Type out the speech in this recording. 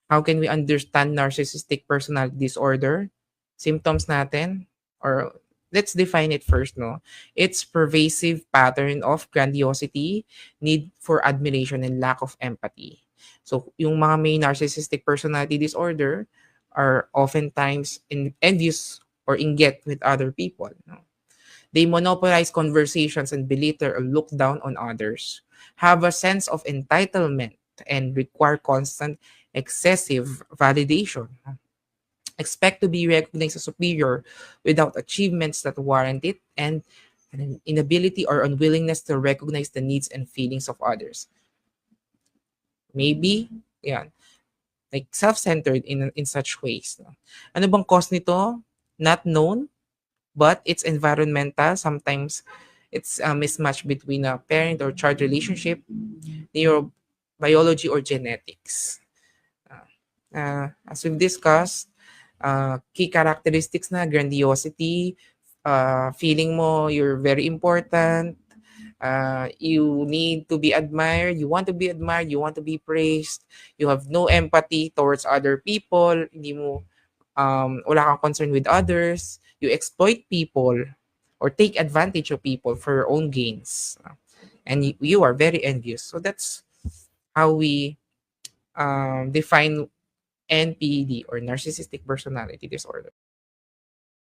How can we understand narcissistic personality disorder? Symptoms natin, or let's define it first, no? It's pervasive pattern of grandiosity, need for admiration, and lack of empathy. So, yung mga may narcissistic personality disorder are oftentimes envious or inget with other people. No? They monopolize conversations and belittle or look down on others, have a sense of entitlement, and require constant, excessive validation. Expect to be recognized as superior without achievements that warrant it, and an inability or unwillingness to recognize the needs and feelings of others. Maybe, yan, like self-centered in such ways. No? Ano bang cause nito? Not known, but it's environmental. Sometimes it's a mismatch between a parent or child relationship, neurobiology, or genetics. As we've discussed, key characteristics na grandiosity, feeling mo you're very important, you need to be admired, you want to be praised, you have no empathy towards other people, hindi mo wala kang concern with others, you exploit people or take advantage of people for your own gains. And you are very envious. So that's how we define NPD or narcissistic personality disorder.